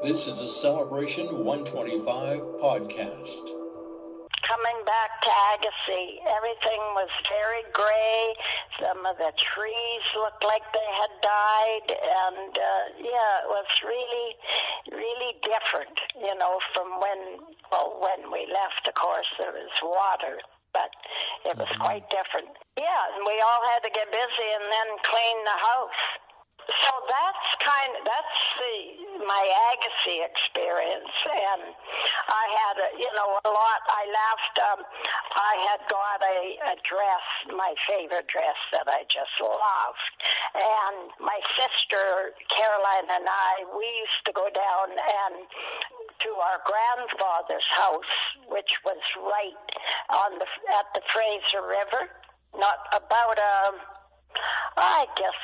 This is a Celebration 125 podcast. Coming back to Agassiz, everything was very gray. Some of the trees looked like they had died, and it was really different, from when we left. Of course, there was water, but it was quite different. Yeah, and we all had to get busy and then clean the house. So that's my Agassiz experience, and I had a lot. I laughed. I had got a dress, my favorite dress that I just loved, and my sister Caroline and I, we used to go down and to our grandfather's house, which was right at the Fraser River, not about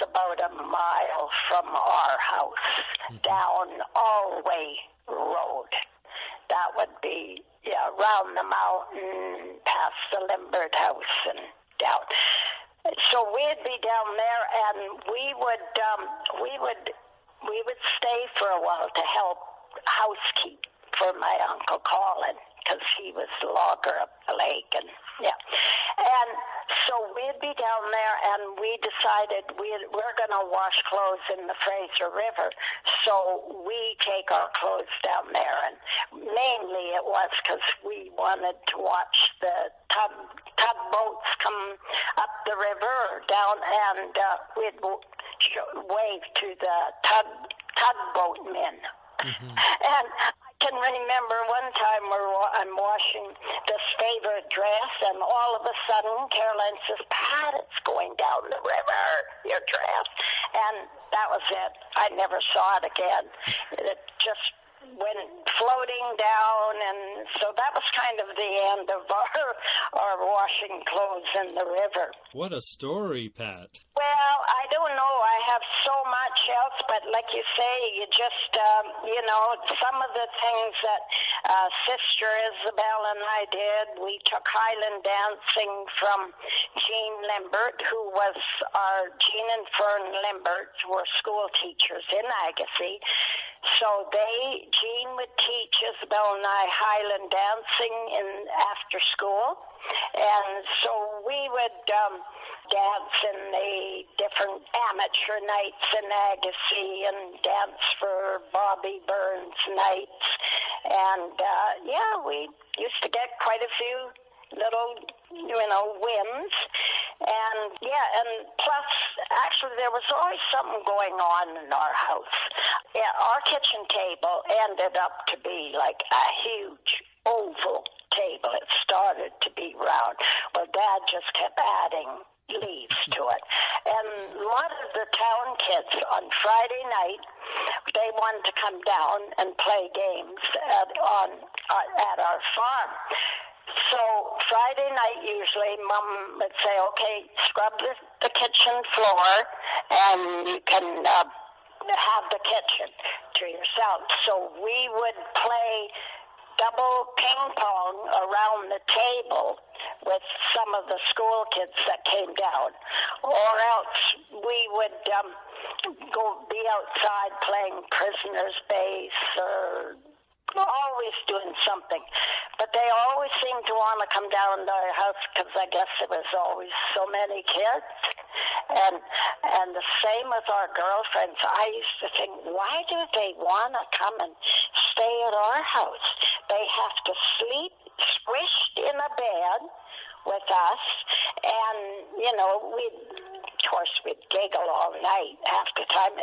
about a mile from our house, down Allway Road. That would be, around the mountain, past the Limbert house and down. So we'd be down there, and we would stay for a while to help housekeep for my Uncle Colin, because he was the logger up the lake, and so we'd be down there, and we decided we're going to wash clothes in the Fraser River, so we take our clothes down there, and mainly it was because we wanted to watch the tugboats come up the river or down, and we'd wave to the tugboat men. Mm-hmm. And I can remember one time I'm washing this favorite dress, and all of a sudden Caroline says, "Pat, it's going down the river, your dress." And that was it. I never saw it again. It just went floating down, and so that was kind of the end of our washing clothes in the river. What a story, Pat. Well, I don't know. I have so much else, but like you say, you just, some of the things that Sister Isabel and I did, we took Highland dancing from Jean Limbert, who was Jean and Fern Limbert were school teachers in Agassiz. So Jean would teach Isabel and I Highland dancing after school, and so we would dance in the different amateur nights in Agassiz and dance for Bobby Burns nights, and we used to get quite a few little wins. And plus, actually, there was always something going on in our house. Yeah, our kitchen table ended up to be like a huge oval table. It started to be round. Well, Dad just kept adding leaves to it. And a lot of the town kids on Friday night, they wanted to come down and play games at our farm. So Friday night, usually, Mom would say, "Okay, scrub the kitchen floor, and you can have the kitchen to yourself." So we would play double ping pong around the table with some of the school kids that came down, or else we would go be outside playing prisoner's base or always doing something. But they always seemed to want to come down to our house because I guess there was always so many kids. And the same with our girlfriends. I used to think, why do they want to come and stay at our house? They have to sleep squished in a bed with us, and we'd giggle all night half the time.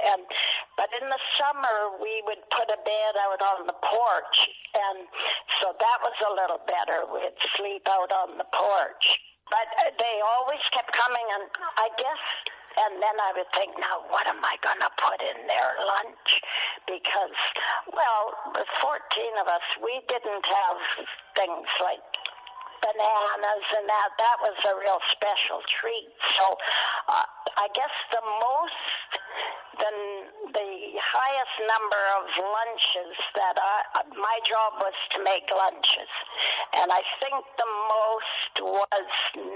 But in the summer, we would put a bed out on the porch, and so that was a little better. We'd sleep out on the porch. But they always kept coming, and I guess, and then I would think, now what am I going to put in their lunch? Because, with 14 of us, we didn't have things like bananas and that. That was a real special treat. So I guess the highest number of lunches that my job was to make lunches. And I think the most was 9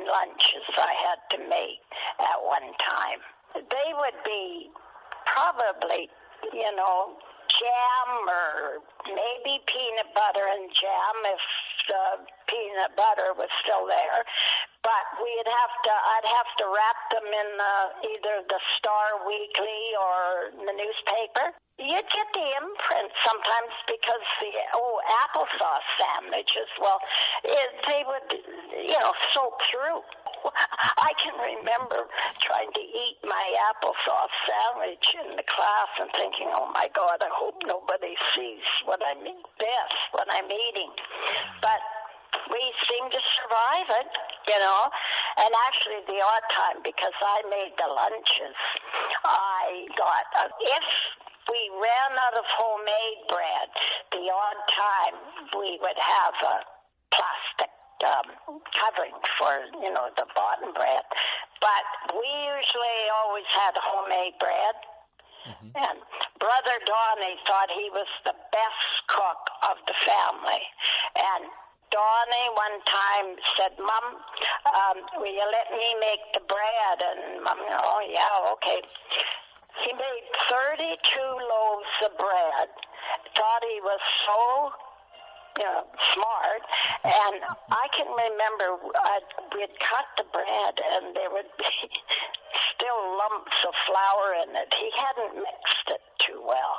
lunches I had to make at one time. They would be probably, jam or maybe peanut butter and jam if the peanut butter was still there. But I'd have to wrap them in either the Star Weekly or the newspaper. You'd get the imprint sometimes because the applesauce sandwiches, they would, soak through. I can remember trying to eat my applesauce sandwich in the class and thinking, oh my God, I hope nobody sees what I'm eating. But we seem to survive it, and actually the odd time, because I made the lunches, I got, if we ran out of homemade bread, the odd time we would have a plastic covering for, the bottom bread. But we usually always had homemade bread. Mm-hmm. And Brother Donnie thought he was the best cook of the family. And Donnie one time said, Mom, will you let me make the bread? And Mom, oh, yeah, okay. He made 32 loaves of bread. Thought he was so smart. And I can remember we'd cut the bread and there would be still lumps of flour in it. He hadn't mixed it too well.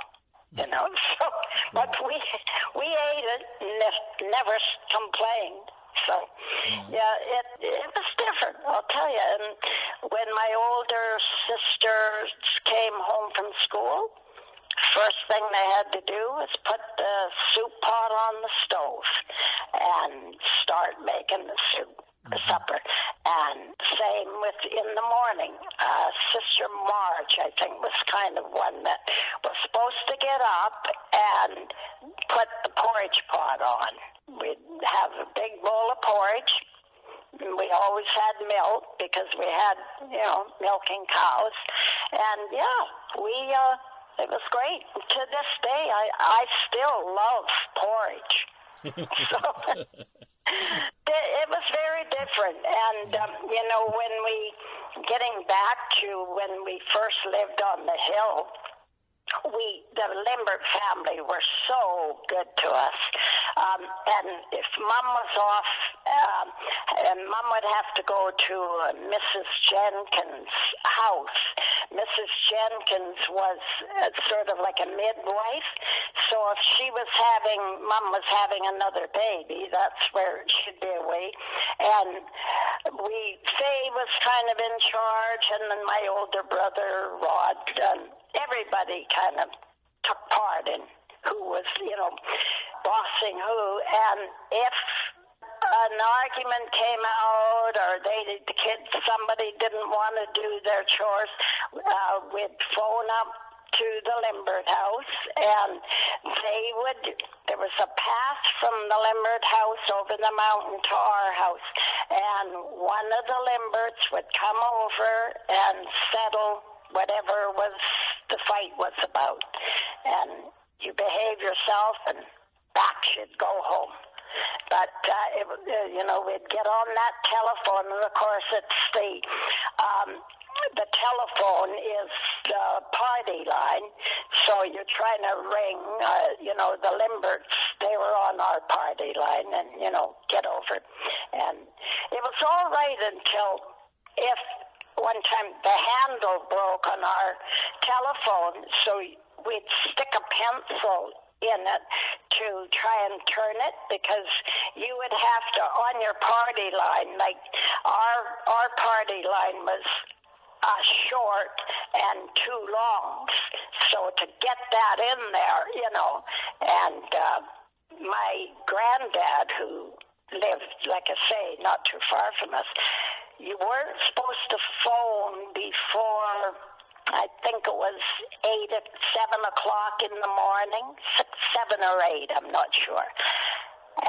So, but we ate it and never complained. So, yeah, it was different, I'll tell you. And when my older sisters came home from school, first thing they had to do was put the soup pot on the stove and start making the soup. The supper. And same with in the morning. Sister Marge, I think, was kind of one that was supposed to get up and put the porridge pot on. We'd have a big bowl of porridge. We always had milk because we had, milking cows. And, it was great. To this day, I still love porridge. So it was very different. And, getting back to when we first lived on the hill, the Limbert family were so good to us. And if Mom was off, and Mom would have to go to Mrs. Jenkins' house. Mrs. Jenkins was sort of like a midwife. So if Mom was having another baby, that's where she'd be away. And Faye was kind of in charge, and then my older brother, Rod, everybody kind of took part in who was, bossing who. And if an argument came out or somebody didn't want to do their chores, we'd phone up to the Limbert house, and there was a path from the Limbert house over the mountain to our house, and one of the Limberts would come over and settle whatever the fight was about. And you behave yourself and back you'd go home. But, we'd get on that telephone, and of course it's the telephone is the party line, so you're trying to ring, the Limberts, they were on our party line, and, get over it. And it was all right until if one time the handle broke on our telephone, so we'd stick a pencil in it to try and turn it, because you would have to, on your party line, like our party line was short and too long, so to get that in there, and my granddad, who lived, like I say, not too far from us, you weren't supposed to phone before, I think it was 7 o'clock in the morning, 7 or 8, I'm not sure.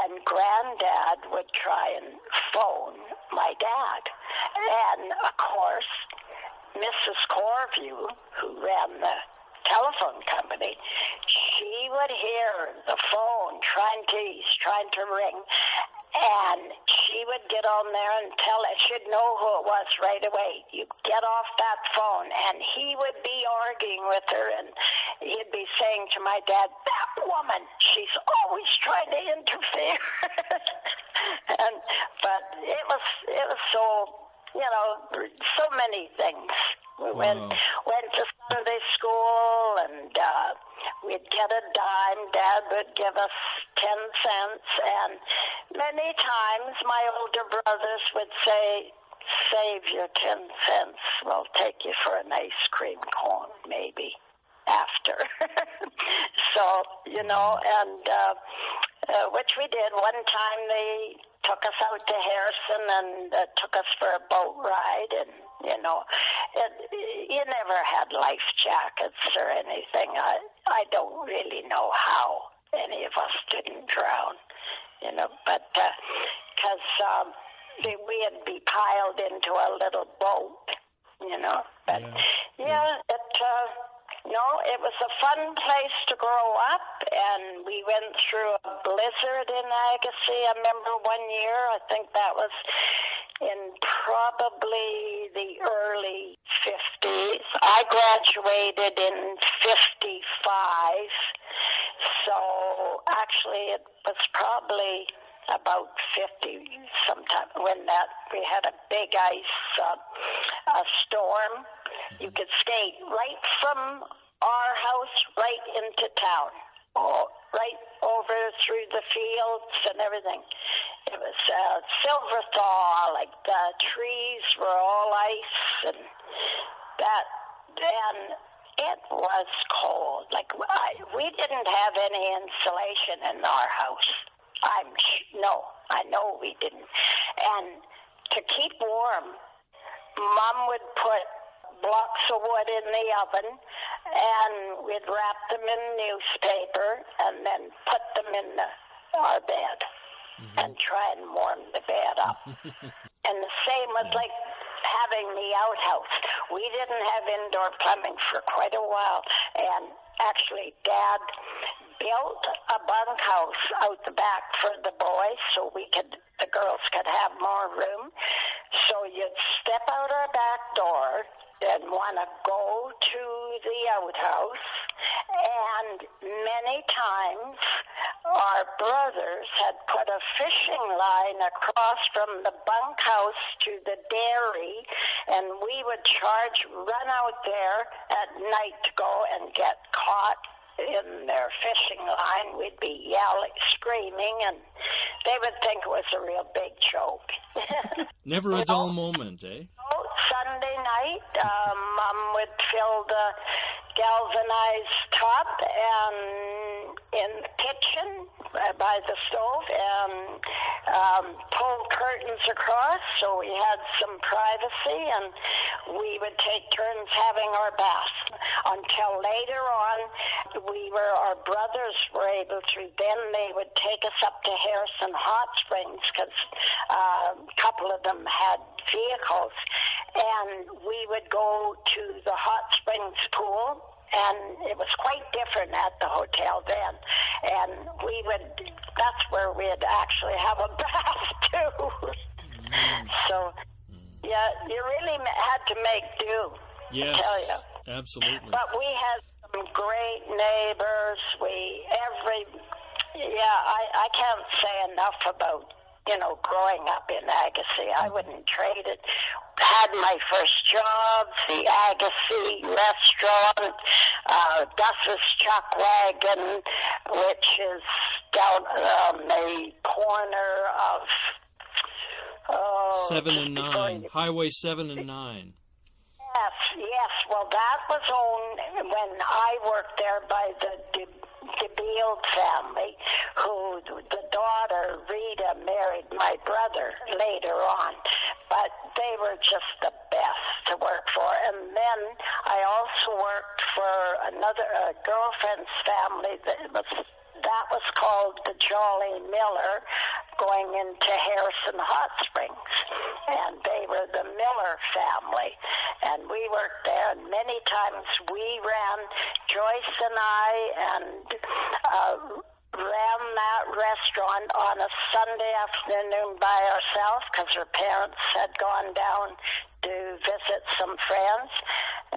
And Granddad would try and phone my dad. And, of course, Mrs. Corview, who ran the telephone company, she would hear the phone trying to ring, and she he would get on there and tell us, she'd know who it was right away. You get off that phone, and he would be arguing with her, and he'd be saying to my dad, that woman, she's always trying to interfere. But it was so, so many things. We went to Sunday school, and we'd get a dime. Dad would give us 10 cents, and many times my older brothers would say, save your 10 cents. We'll take you for an ice cream cone, maybe, after. So, and which we did. One time they took us out to Harrison and took us for a boat ride, and you never had life jackets or anything. I don't really know how any of us didn't drown, but because we had be piled into a little boat, but it was a fun place to grow up, and we went through a blizzard in Agassiz. I remember one year, I think that was in probably the early 50s. I graduated in 55, so actually it was probably about 50 sometime when we had a big ice storm. You could skate right from our house right into town, right over through the fields and everything. It was silver thaw, like the trees were all ice, and it was cold. Like we didn't have any insulation in our house. I know we didn't. And to keep warm, Mom would put blocks of wood in the oven, and we'd wrap them in newspaper and then put them in our bed and try and warm the bed up. And the same was like having the outhouse. We didn't have indoor plumbing for quite a while, and actually Dad built a bunkhouse out the back for the boys so the girls could have more room. So you'd step out our back door and want to go to the outhouse, and many times our brothers had put a fishing line across from the bunkhouse to the dairy, and we would run out there at night to go and get caught in their fishing line. We'd be yelling, screaming, and they would think it was a real big joke. Never a dull moment, eh? Sunday night, Mom would fill the galvanized tub and in the kitchen by the stove and pull curtains across so we had some privacy, and we would take turns having our bath until later on our brothers were able to, then they would take us up to Harrison Hot Springs because a couple of them had vehicles, and we would go to the Hot Springs pool, and it was quite different at the hotel then, and that's where we'd actually have a bath too. So yeah, you really had to make do. Yes, I tell you. Absolutely. But we had some great neighbors. I can't say enough about growing up in Agassiz. I wouldn't trade it. Had my first job, the Agassiz restaurant, Gus's Chuck Wagon, which is down the corner of 7 and 9, Highway 7 and 9. Yes. Well, that was owned when I worked there by the DeBeal family, who the daughter, Rita, married my brother later on. But they were just the best to work for. And then I also worked for another girlfriend's family that was called the Jolly Miller, going into Harrison Hot Springs, and they were the Miller family, and we worked there, and many times we ran, Joyce and I, and ran that restaurant on a Sunday afternoon by ourselves because her parents had gone down to visit some friends.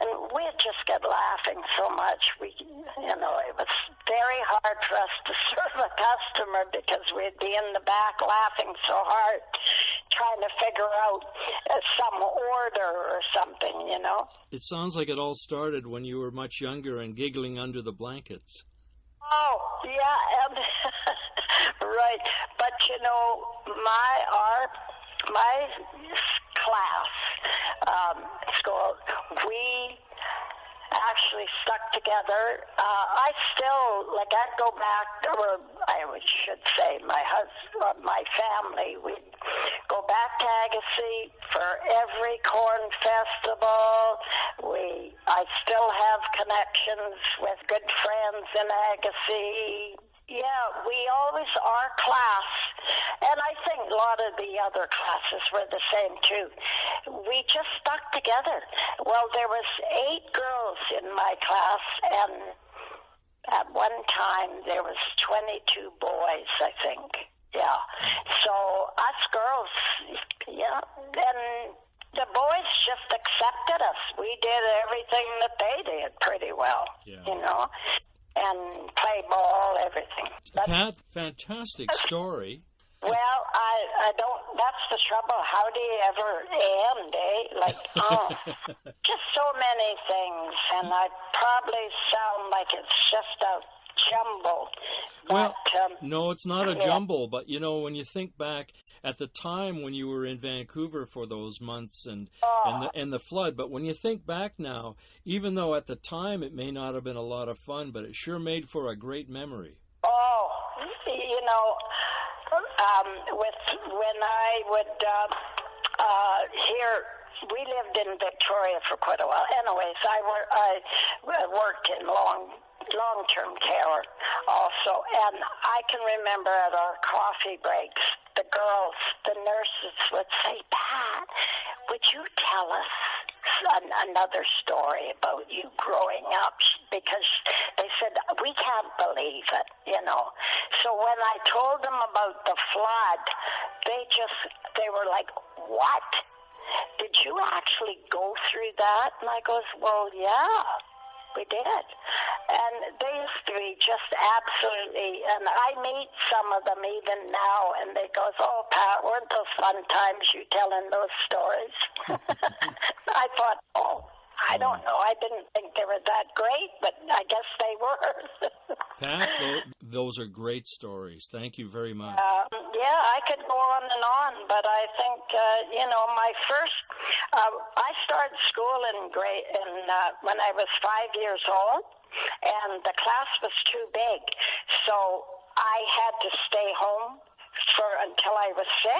And we'd just get laughing so much. It was very hard for us to serve a customer because we'd be in the back laughing so hard, trying to figure out some order or something, It sounds like it all started when you were much younger and giggling under the blankets. Oh, yeah, and right. But, my class, school, we actually stuck together. I still, I'd go back, or I should say my husband, my family, we'd go back to Agassiz for every corn festival. I still have connections with good friends in Agassiz. Yeah, our class, and I think a lot of the other classes were the same too. We just stuck together. Well, there was 8 girls in my class, and at one time there was 22 boys, I think. Yeah. So us girls, then the boys just accepted us. We did everything that they did pretty well, and play ball, everything. Pat, fantastic story. Well, I don't, that's the trouble. How do you ever end, eh? Just so many things, and I probably sound like it's just a jumble. Well, no, it's not a jumble, but, when you think back at the time when you were in Vancouver for those months and the flood, but when you think back now, even though at the time it may not have been a lot of fun, but it sure made for a great memory. Oh, when I would hear, we lived in Victoria for quite a while. Anyways, I worked in long-term care also, and I can remember at our coffee breaks, the girls, the nurses would say, Pat, would you tell us another story about you growing up? Because they said, we can't believe it, So when I told them about the flood, they were like, what? Did you actually go through that? And I goes, well, yeah, we did. And they used to be just absolutely, and I meet some of them even now, and they goes, oh, Pat, weren't those fun times you telling those stories? I thought, I don't know. I didn't think they were that great, but I guess they were. Pat, those are great stories. Thank you very much. I could go on and on, but I think, my first, I started school when I was 5 years old, and the class was too big, so I had to stay home until I was 6.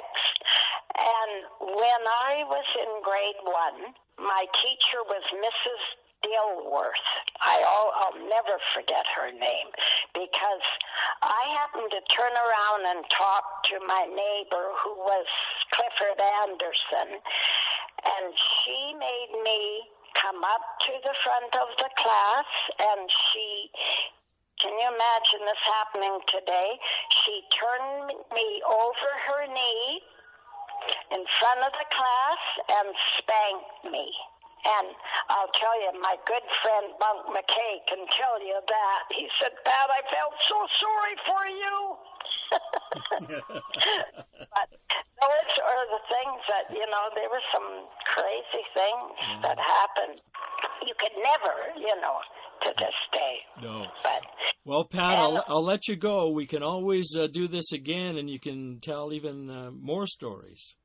And when I was in grade 1, my teacher was Mrs. Dilworth. I'll never forget her name, because I happened to turn around and talk to my neighbor, who was Clifford Anderson, and she made me come up to the front of the class, and can you imagine this happening today? She turned me over her knee in front of the class and spanked me. And I'll tell you, my good friend Bunk McKay can tell you that. He said, Pat, I felt so sorry for you. But those are the things that, there were some crazy things that happened. You could never, to this day. No. But, well, Pat, I'll let you go. We can always do this again, and you can tell even more stories.